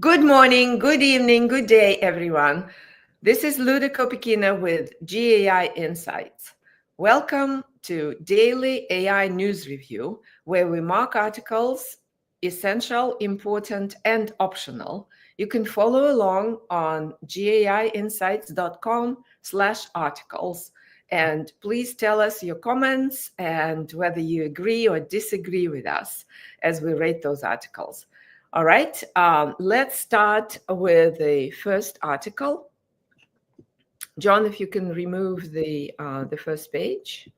Good morning, good evening, good day, everyone. This is Luda Kopikina with GAI Insights. Welcome to Daily AI News Review, where we mark articles essential, important, and optional. You can follow along on gaiinsights.com/articles. And please tell us your comments and whether you agree or disagree with us as we rate those articles. All right, let's start with the first article. John, if you can remove the first page.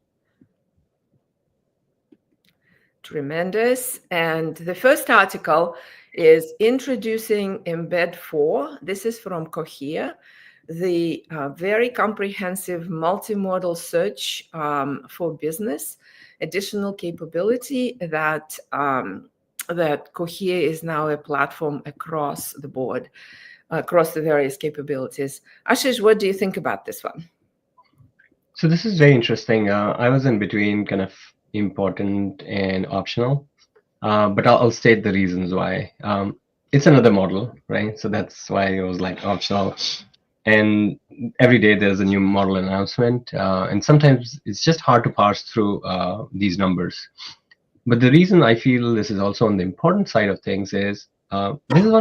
Tremendous. And the first article is Introducing Embed 4. This is from Cohere, the very comprehensive multimodal search for business, additional capability that Cohere is now a platform across the board, across the various capabilities. Ashish, what do you think about this one? So this is very interesting. I was in between kind of important and optional, but I'll state the reasons why. It's another model, right? So that's why it was like optional. And every day there's a new model announcement, and sometimes it's just hard to parse through these numbers. But the reason I feel this is also on the important side of things is this is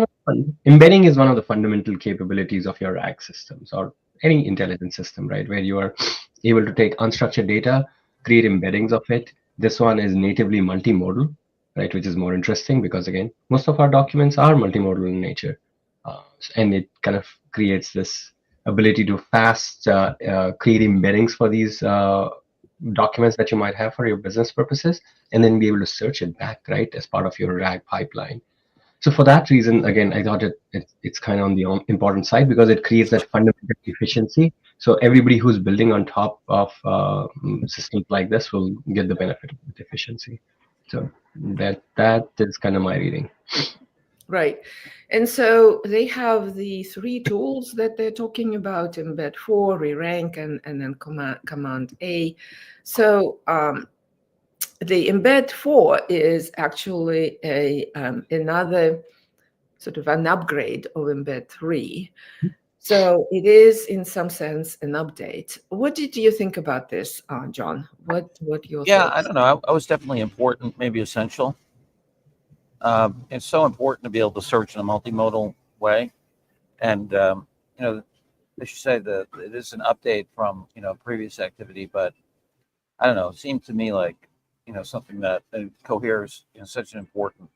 embedding is one of the fundamental capabilities of your RAG systems or any intelligence system, right? Where you are able to take unstructured data, create embeddings of it. This one is natively multimodal, right? Which is more interesting because again, most of our documents are multimodal in nature, and it kind of creates this ability to fast create embeddings for these documents that you might have for your business purposes, and then be able to search it back, right, as part of your RAG pipeline. So for that reason, again, I thought it's kind of on the important side because it creates that fundamental efficiency. So everybody who's building on top of systems like this will get the benefit of the efficiency. So that is kind of my reading. Right. And so they have the three tools that they're talking about, embed 4, re-rank, and then command A. So the embed 4 is actually another sort of an upgrade of embed 3. So it is, in some sense, an update. What did you think about this, John? What your thoughts? I don't know. I was definitely important, maybe essential. It's so important to be able to search in a multimodal way, and they should say that it is an update from previous activity, but I don't know. It seemed to me like something that coheres such an important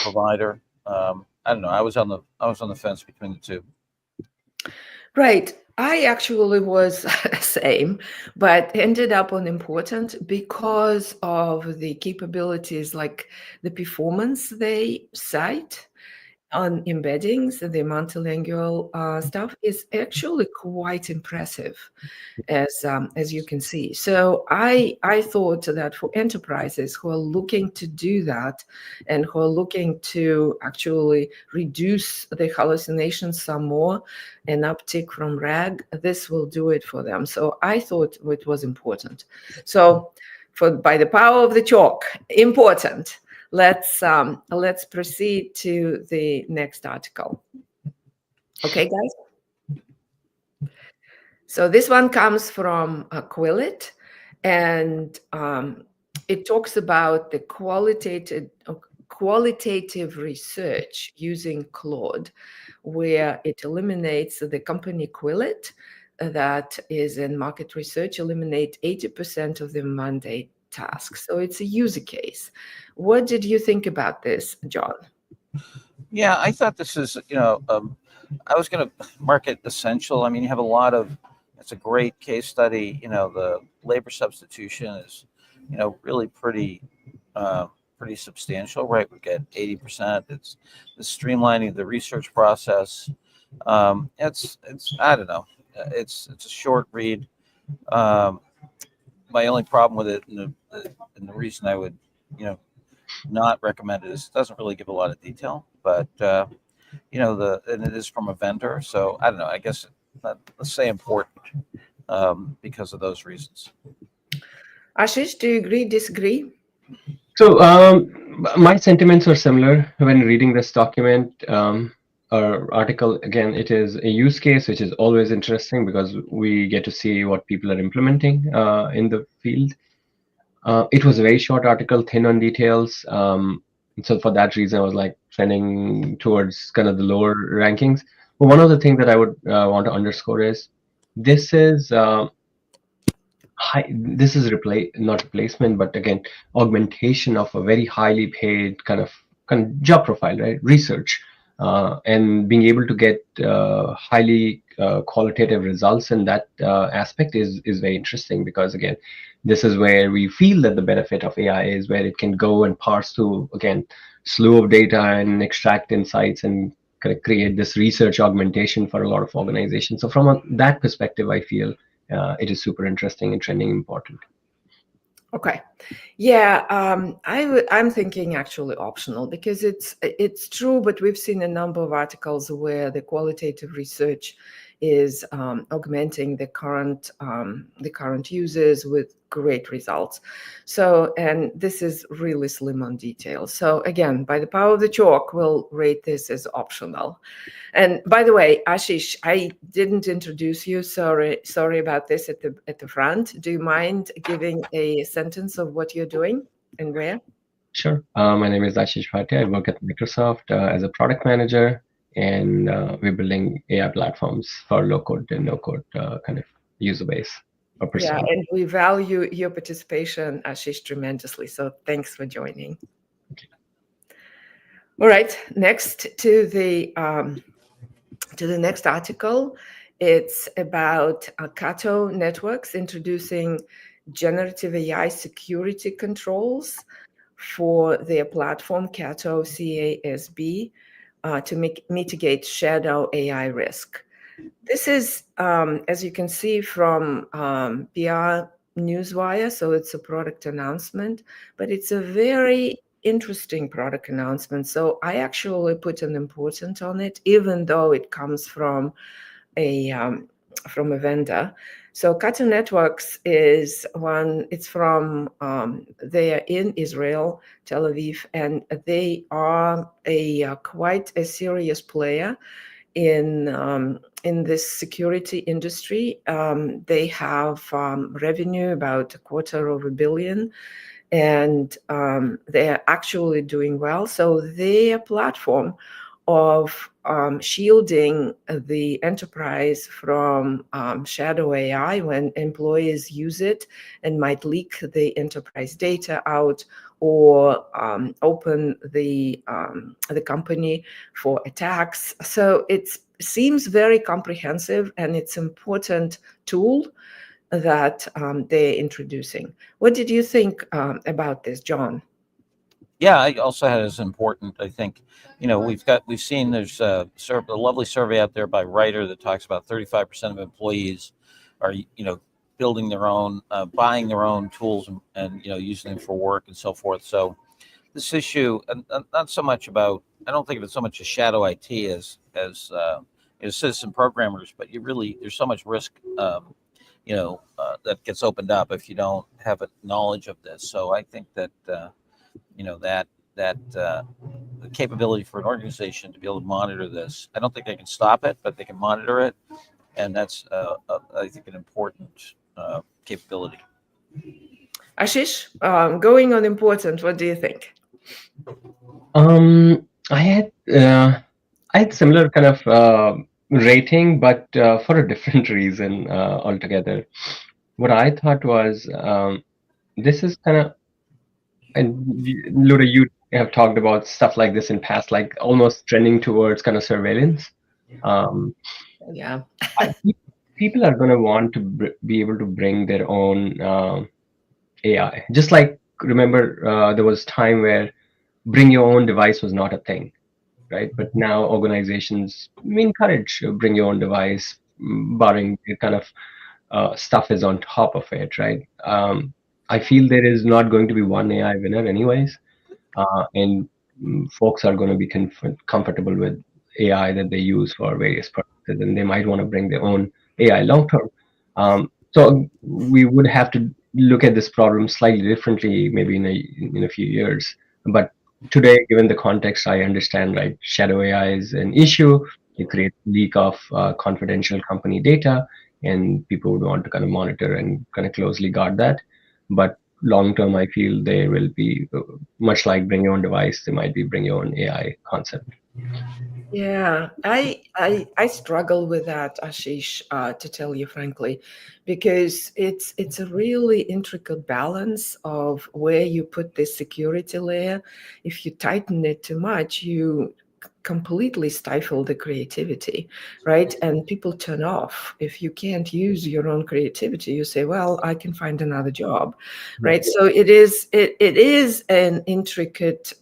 provider. I don't know. I was on the fence between the two. Right. I actually was same, but ended up on important because of the capabilities, like the performance they cite on embeddings. The multilingual stuff is actually quite impressive, as you can see. So I thought that for enterprises who are looking to do that and who are looking to actually reduce the hallucinations some more, an uptick from RAG, this will do it for them. So I thought it was important. So by the power of the chalk, important. Let's proceed to the next article. Okay, guys. So this one comes from Quillette, and it talks about the qualitative research using Claude, where it eliminates the company Quillette that is in market research, eliminate 80% of the mandate tasks. So it's a user case. What did you think about this, John? Yeah, I thought this is, I was going to mark it essential. I mean, you have a lot of, it's a great case study. The labor substitution is, really pretty substantial, right? We get 80%. It's the streamlining of the research process. It's I don't know. It's a short read. My only problem with it, and the reason I would, not recommend it is it doesn't really give a lot of detail, but and it is from a vendor, so I don't know. I guess let's say important because of those reasons. Ashish, do you agree, disagree? So my sentiments are similar when reading this document. article, again, it is a use case, which is always interesting because we get to see what people are implementing in the field. It was a very short article, thin on details. So for that reason, I was like trending towards kind of the lower rankings. But one of the things that I would want to underscore is this is this is not replacement, but again, augmentation of a very highly paid kind of job profile, right? Research, and being able to get highly qualitative results in that aspect is very interesting, because again, this is where we feel that the benefit of AI is, where it can go and parse through, again, slew of data and extract insights and kind of create this research augmentation for a lot of organizations. So from that perspective, I feel it is super interesting and trending important. Okay. Yeah, I'm thinking actually optional, because it's true, but we've seen a number of articles where the qualitative research is augmenting the current users with great results. So, and this is really slim on detail. So again, by the power of the chalk, we'll rate this as optional. And by the way, Ashish, I didn't introduce you. Sorry about this at the front. Do you mind giving a sentence of what you're doing and where? Sure. My name is Ashish Bhatia. I work at Microsoft as a product manager, and we're building AI platforms for low code and no code kind of user base or Yeah, persona. and we value your participation, Ashish, tremendously. So thanks for joining. Okay. All right, next to the next article. It's about Cato Networks introducing generative AI security controls for their platform, Cato CASB, to mitigate shadow AI risk. This is, as you can see from PR Newswire, so it's a product announcement, but it's a very interesting product announcement. So I actually put an important on it, even though it comes from a vendor. So Cartoon Networks is one. It's from they are in Israel, Tel Aviv, and they are a quite a serious player in this security industry. They have revenue about $250 million, and they are actually doing well. So their platform of shielding the enterprise from shadow AI when employees use it and might leak the enterprise data out, or open the company for attacks. So it seems very comprehensive, and it's important tool that they're introducing. What did you think about this, John? Yeah, I also had as important. I think, we've seen there's a lovely survey out there by Writer that talks about 35% of employees are building their own, buying their own tools, and using them for work and so forth. So this issue, and not so much about, I don't think of it so much as shadow IT as citizen programmers, but there's so much risk, that gets opened up if you don't have a knowledge of this. So I think that the capability for an organization to be able to monitor this, I don't think they can stop it, but they can monitor it, and that's I think an important capability. Ashish, going on important, what do you think? I had similar kind of rating, but for a different reason altogether. What I thought was, this is kind of, and Luda, you have talked about stuff like this in past, like almost trending towards kind of surveillance. Um, Yeah. People are going to want to be able to bring their own AI. Just like, remember, there was time where bring your own device was not a thing, right? But now organizations encourage bring your own device, barring the kind of stuff is on top of it, right? I feel there is not going to be one AI winner, anyways, and folks are going to be comfortable with AI that they use for various purposes, and they might want to bring their own AI long term. So we would have to look at this problem slightly differently, maybe in a few years. But today, given the context, I understand, right? Shadow AI is an issue. It creates leak of confidential company data, and people would want to kind of monitor and kind of closely guard that. But long term, I feel there will be much like bring your own device. They might be bring your own AI concept. Yeah, I struggle with that, Ashish, to tell you frankly, because it's a really intricate balance of where you put this security layer. If you tighten it too much, you completely stifle the creativity, right? And people turn off. If you can't use your own creativity, you say, well, I can find another job, right? So it is an intricate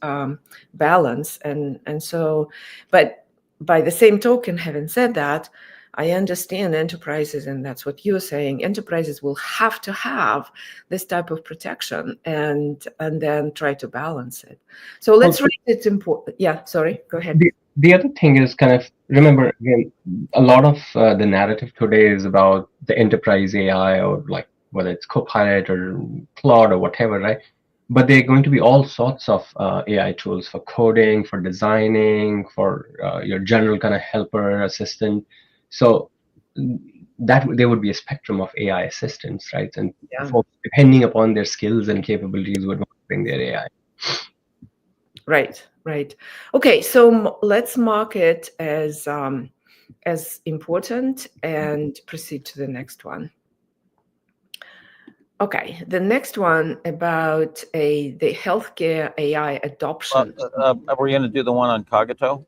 balance, and so, but by the same token, having said that, I understand enterprises, and that's what you're saying. Enterprises will have to have this type of protection, and then try to balance it. So let's Also, read it important. Yeah, sorry, go ahead. the other thing is kind of remember again, a lot of the narrative today is about the enterprise AI or like whether it's Copilot or Claude or whatever, right? But there are going to be all sorts of AI tools for coding, for designing, for your general kind of helper assistant. So that there would be a spectrum of AI assistants, right? And Yeah. folks, depending upon their skills and capabilities, would want to bring their AI. Right, right. Okay, so let's mark it as important and proceed to the next one. Okay, the next one about the healthcare AI adoption. Are we going to do the one on Cogito?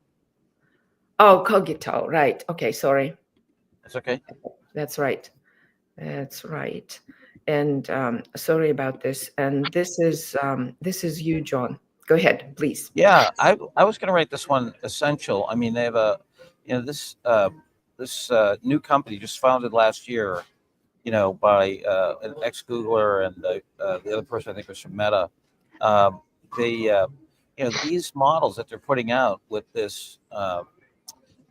Oh, Cogito, right. Okay, sorry. It's okay. That's right. That's right. And sorry about this. And this is you, John. Go ahead, please. Yeah, I was going to write this one essential. I mean, they have this new company just founded last year, by an ex-Googler and the other person I think was from Meta. They, these models that they're putting out with this,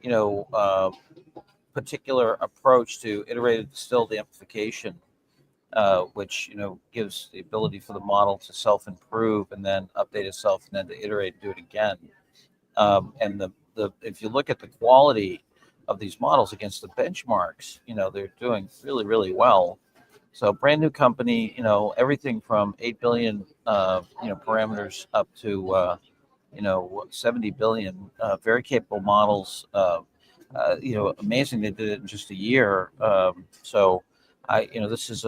you know, uh, particular approach to iterated distilled amplification, which gives the ability for the model to self-improve and then update itself and then to iterate and do it again. And the if you look at the quality of these models against the benchmarks, they're doing really really well. So brand new company, everything from 8 billion parameters up to 70 billion. Very capable models. Amazing they did it in just a year. So this is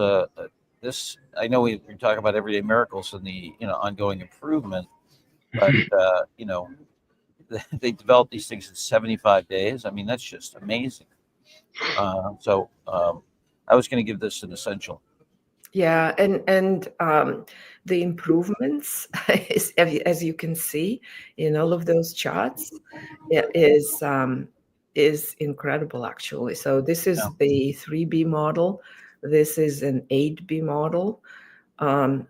this. I know we're talking about everyday miracles and the ongoing improvement, but they developed these things in 75 days. I mean, that's just amazing. I was going to give this an essential. Yeah, and the improvements, as you can see in all of those charts, is incredible actually. So this Yeah. is the 3B model. This is an 8B model.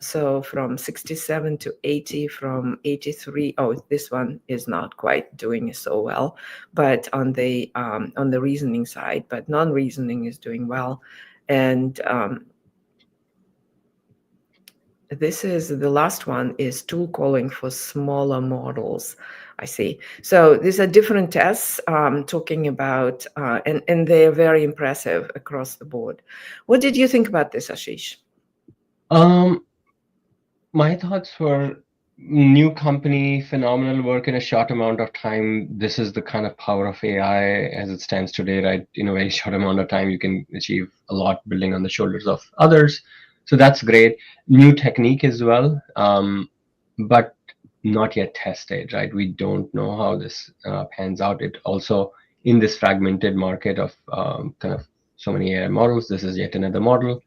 So from 67 to 80, from 83. Oh, this one is not quite doing so well, but on the reasoning side, but non-reasoning is doing well, and this is the last one is tool calling for smaller models. I see. So these are different tests talking about, and they're very impressive across the board. What did you think about this, Ashish? Um, My thoughts were new company, phenomenal work in a short amount of time. This is the kind of power of AI as it stands today, right? In a very short amount of time, you can achieve a lot building on the shoulders of others. So that's great. New technique as well, but not yet tested, right? We don't know how this pans out. It also, in this fragmented market of kind of so many AI models, this is yet another model.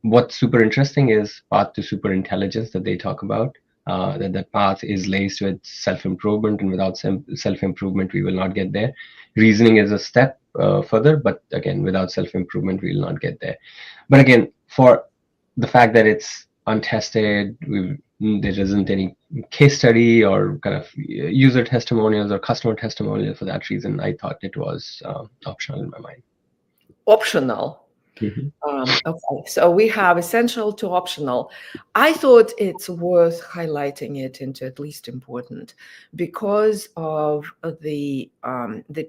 What's super interesting is path to super intelligence that they talk about. That path is laced with self-improvement, and without self-improvement, we will not get there. Reasoning is a step further, but again, without self-improvement, we will not get there. But again, for the fact that it's untested, there isn't any case study or kind of user testimonials or customer testimonials. For that reason, I thought it was optional in my mind. Optional. Okay, so we have essential to optional. I thought it's worth highlighting it into at least important because of the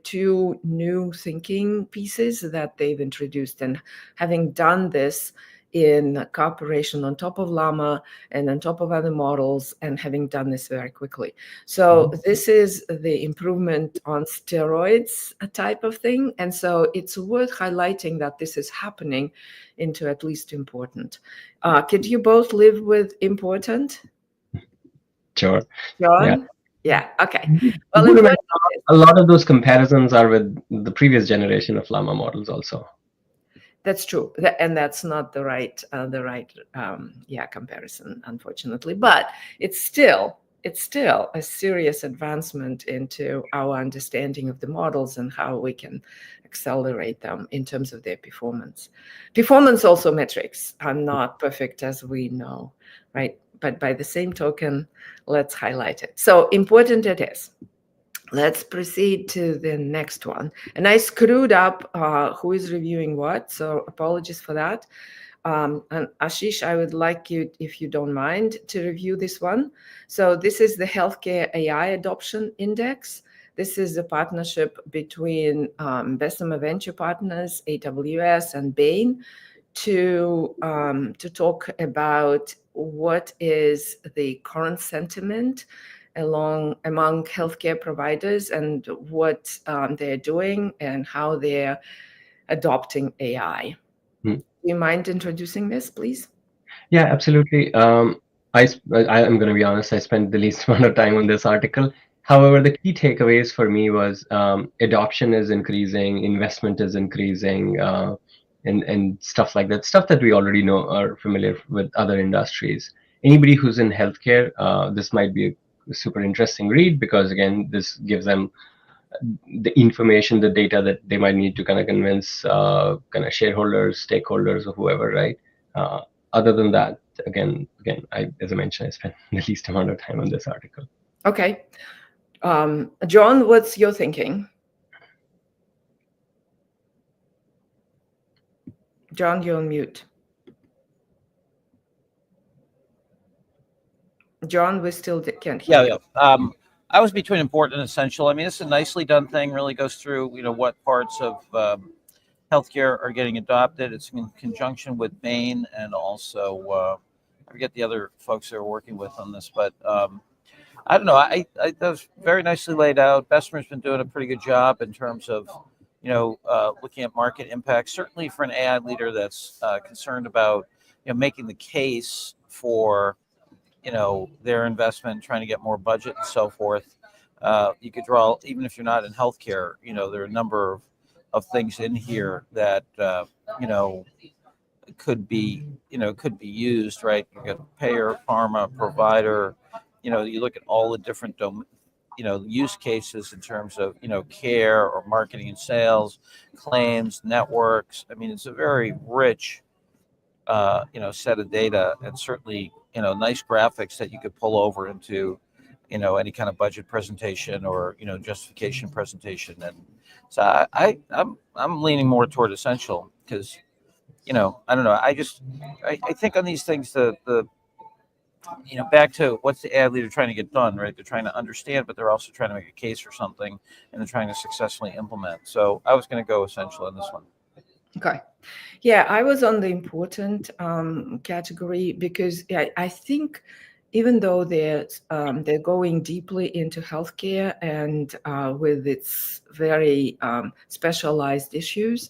two new thinking pieces that they've introduced, and having done this in cooperation on top of Llama and on top of other models, and having done this very quickly. So this is the improvement on steroids type of thing. And so it's worth highlighting that this is happening into at least important. Could you both live with important? Sure. Yeah. John? Yeah, okay. Well, Do remember, important is, a lot of those comparisons are with the previous generation of Llama models also. that's true. And that's not the right comparison, unfortunately. But it's still a serious advancement into our understanding of the models and how we can accelerate them in terms of their performance. Performance also metrics are not perfect, as we know, right? But by the same token, let's highlight it. So important it is. Let's proceed to the next one. And I screwed up who is reviewing what, so apologies for that. And Ashish, I would like you, if you don't mind, to review this one. So this is the Healthcare AI Adoption Index. This is a partnership between Bessemer Venture Partners, AWS, and Bain to talk about what is the current sentiment among healthcare providers, and what they're doing and how they're adopting AI. Hmm. Do you mind introducing this, please? Yeah, absolutely. I'm going to be honest, I spent the least amount of time on this article. However, the key takeaways for me was adoption is increasing, investment is increasing, and stuff like that. Stuff that we already know are familiar with other industries. Anybody who's in healthcare, this might be a super interesting read, because again, this gives them the information, the data that they might need to kind of convince kind of shareholders, stakeholders, or whoever, right? Other than that, again, as I mentioned, I spent the least amount of time on this article. Okay. John, what's your thinking? John, you're on mute. John, we still can't hear you. I was between important and essential. I mean, this is a nicely done thing. Really goes through, what parts of healthcare are getting adopted. It's in conjunction with Bain and also I forget the other folks that are working with on this, but I don't know. That was very nicely laid out. Bessemer's been doing a pretty good job in terms of looking at market impact. Certainly for an AI leader that's concerned about making the case for their investment, trying to get more budget and so forth. You could draw, even if you're not in healthcare, there are a number of things in here that could be used, right? You got payer, pharma, provider. You look at all the different use cases in terms of care or marketing and sales, claims, networks. I mean, it's a very rich set of data, and certainly nice graphics that you could pull over into any kind of budget presentation or justification presentation. And so I'm leaning more toward essential, because I don't know, I think on these things, the back to what's the ad leader trying to get done, right? They're trying to understand, but they're also trying to make a case for something, and they're trying to successfully implement. So I was going to go essential in this one. Okay. Yeah, I was on the important category, because I think even though they're going deeply into healthcare and with its very specialized issues,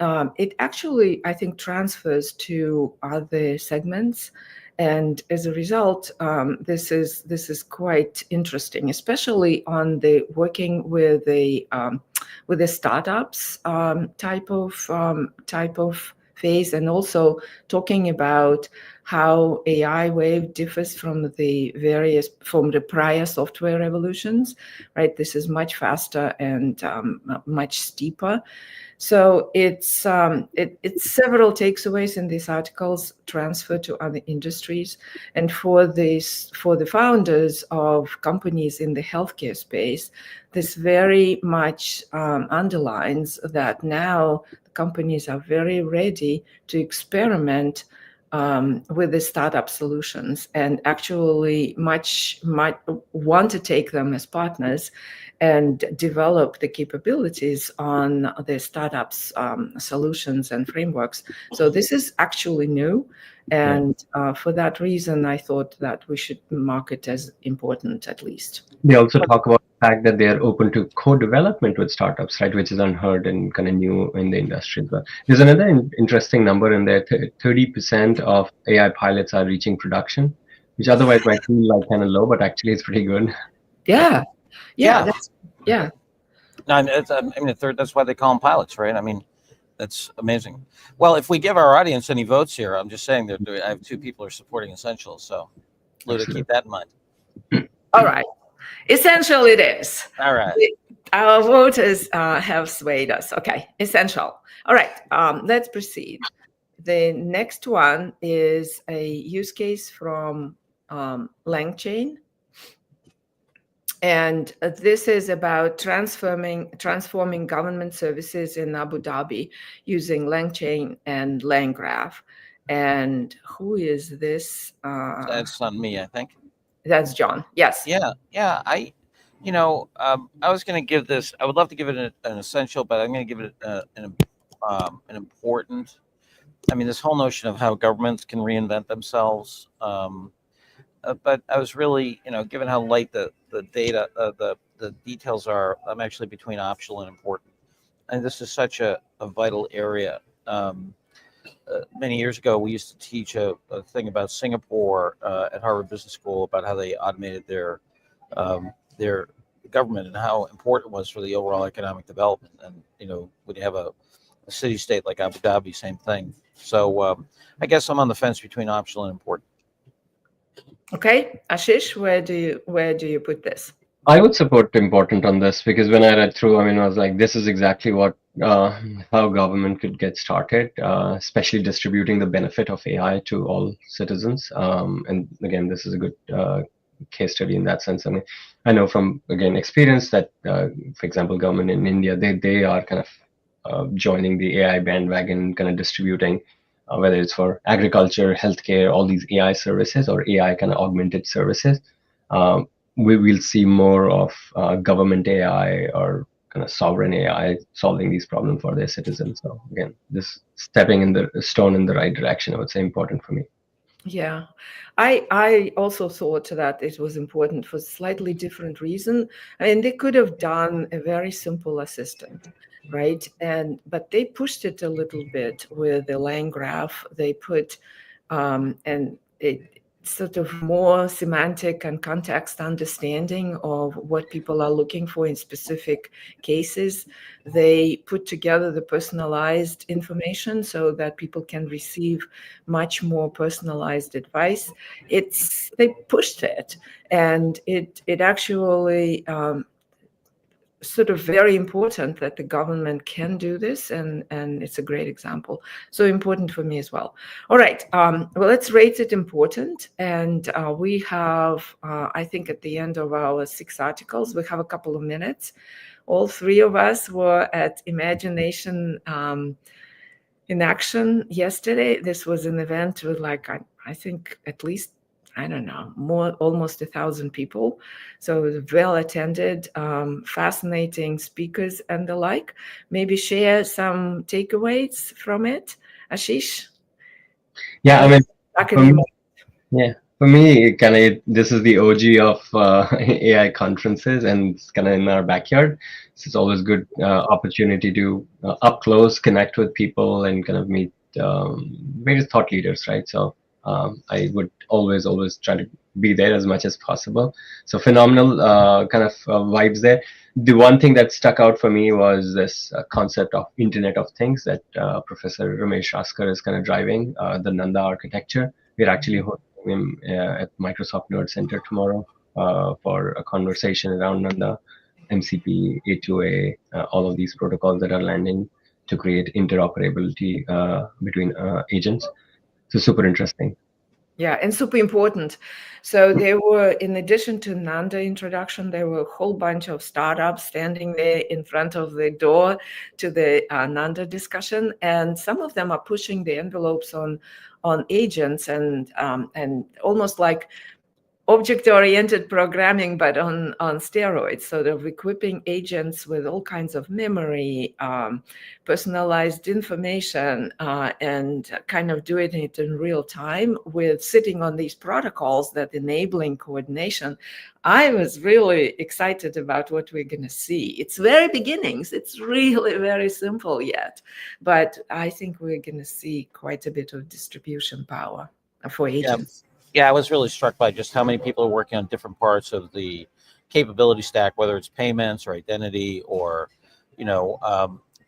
it actually, I think, transfers to other segments. And as a result, this is quite interesting, especially on the working with the startups type of phase, and also talking about how AI wave differs from the prior software revolutions, right? This is much faster and much steeper. So it's several takeaways in these articles transfer to other industries, and for the founders of companies in the healthcare space, this very much underlines that now companies are very ready to experiment with the startup solutions and actually much might want to take them as partners and develop the capabilities on the startups solutions and frameworks. So this is actually new. And for that reason, I thought that we should mark it as important at least. They also talk about the fact that they are open to co-development with startups, right, which is unheard and kind of new in the industry. But there's another interesting number in there: 30% of AI pilots are reaching production, which otherwise might feel like kind of low, but actually it's pretty good. Yeah, Yeah. that's yeah. No, I mean, that's why they call them pilots, right? I mean, that's amazing. Well, if we give our audience any votes here, I'm just saying that I have 2 people who are supporting Essentials. So, Luda, keep that in mind. All right. Essential it is. All right. Our voters have swayed us. Okay, essential. All right, let's proceed. The next one is a use case from LangChain. And this is about transforming government services in Abu Dhabi using LangChain and LangGraph. And who is this? That's not me, I think. That's John. Yes. Yeah. I was going to give this. I would love to give it an essential, but I'm going to give it an important. I mean, this whole notion of how governments can reinvent themselves. But I was really, given how light the data, the details are, I'm actually between optional and important. And this is such a vital area. Many years ago, we used to teach a thing about Singapore at Harvard Business School about how they automated their government and how important it was for the overall economic development. And when you have a city state like Abu Dhabi, same thing. So I guess I'm on the fence between optional and important. Okay, Ashish, where do you put this? I would support important on this because when I read through, I mean, I was like, this is exactly what how government could get started, especially distributing the benefit of AI to all citizens. And again, this is a good case study in that sense. I mean, I know from again experience that, for example, government in India, they are kind of joining the AI bandwagon, kind of distributing. Whether it's for agriculture, healthcare, all these AI services or AI kind of augmented services, we will see more of government AI or kind of sovereign AI solving these problems for their citizens. So again, this stepping in the stone in the right direction, I would say, important for me. Yeah, I also thought that it was important for slightly different reason. I mean, they could have done a very simple assistant, right? But they pushed it a little bit with the LangGraph. They put and it sort of more semantic and context understanding of what people are looking for in specific cases. They put together the personalized information so that people can receive much more personalized advice. They pushed it, and it actually sort of very important that the government can do this, and it's a great example. So important for me as well. All right, well, let's rate it important. And we have, I think at the end of our 6 articles, we have a couple of minutes. All 3 of us were at Imagination in Action yesterday. This was an event with I think at least, I don't know, almost 1,000 people. So it was well attended, fascinating speakers and the like. Maybe share some takeaways from it, Ashish. Yeah, I mean, for me, kind of this is the OG of AI conferences, and it's kind of in our backyard. So it's always good opportunity to up close connect with people and kind of meet various thought leaders, right? So I would always try to be there as much as possible. So phenomenal kind of vibes there. The one thing that stuck out for me was this concept of Internet of Things that Professor Ramesh Raskar is kind of driving, the Nanda architecture. we're actually hosting him at Microsoft Nerd Center tomorrow for a conversation around the MCP, A2A, all of these protocols that are landing to create interoperability between agents. So super interesting. Yeah, and super important. So there were, in addition to Nanda introduction, there were a whole bunch of startups standing there in front of the door to the Nanda discussion, and some of them are pushing the envelopes on agents and almost like object-oriented programming, but on steroids, sort of equipping agents with all kinds of memory, personalized information, and kind of doing it in real time with sitting on these protocols that enabling coordination. I was really excited about what we're going to see. It's very beginnings. It's really very simple yet, but I think we're going to see quite a bit of distribution power for agents. Yeah, I was really struck by just how many people are working on different parts of the capability stack, whether it's payments or identity or,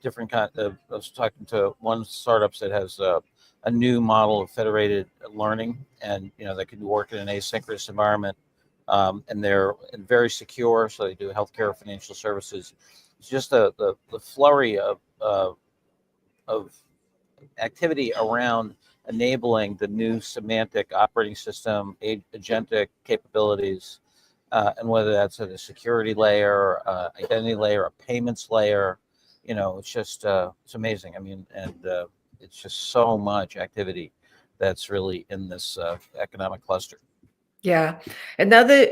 different kind of. I was talking to one startup that has a new model of federated learning, and that can work in an asynchronous environment, and they're very secure. So they do healthcare, financial services. It's just the flurry of activity around enabling the new semantic operating system, agentic capabilities, and whether that's at a security layer, identity layer, a payments layer, it's just it's amazing. I mean, and it's just so much activity that's really in this economic cluster. Yeah, another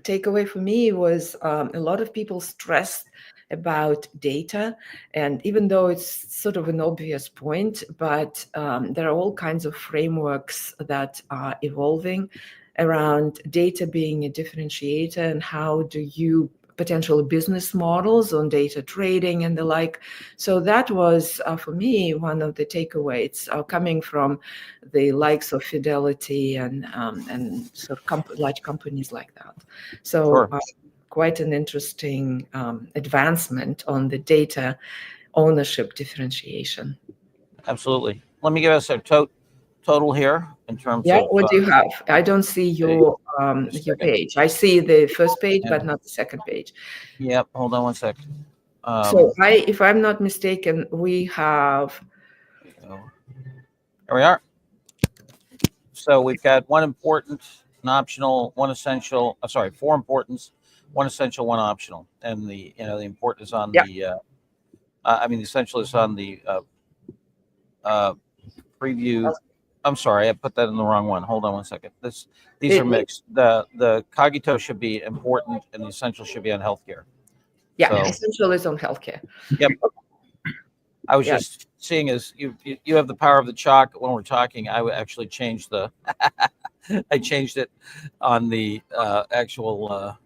takeaway for me was a lot of people stressed about data, and even though it's sort of an obvious point, but there are all kinds of frameworks that are evolving around data being a differentiator, and how do you potential business models on data trading and the like. So that was, for me, one of the takeaways coming from the likes of Fidelity and sort of large companies like that. So Sure. Quite an interesting advancement on the data ownership differentiation. Absolutely. Let me give us a total here in terms Yeah, of. what do you have? I don't see your page. I see the first page, but not the second page. Yep. Hold on one second. So if I'm not mistaken, we have. There we are. So we've got one important, an optional, one essential. Sorry, 4 importance, 1 essential, 1 optional, and the important is on the. The essential is on the preview. I'm sorry, I put that in the wrong one. Hold on one second. These are mixed. The cogito should be important, and the essential should be on healthcare. Yeah, so, essential is on healthcare. Yep. I was just seeing as you have the power of the chalk when we're talking. I would actually change the. I changed it on the actual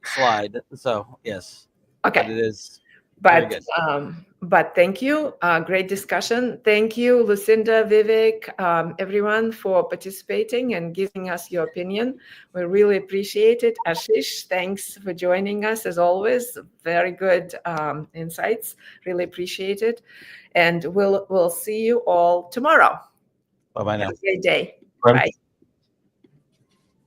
slide. So yes. Okay. But it is. But thank you. Great discussion. Thank you, Lucinda, Vivek, everyone for participating and giving us your opinion. We really appreciate it. Ashish, thanks for joining us as always. Very good insights. Really appreciate it. And we'll see you all tomorrow. Bye-bye now. Have a great day. Bye.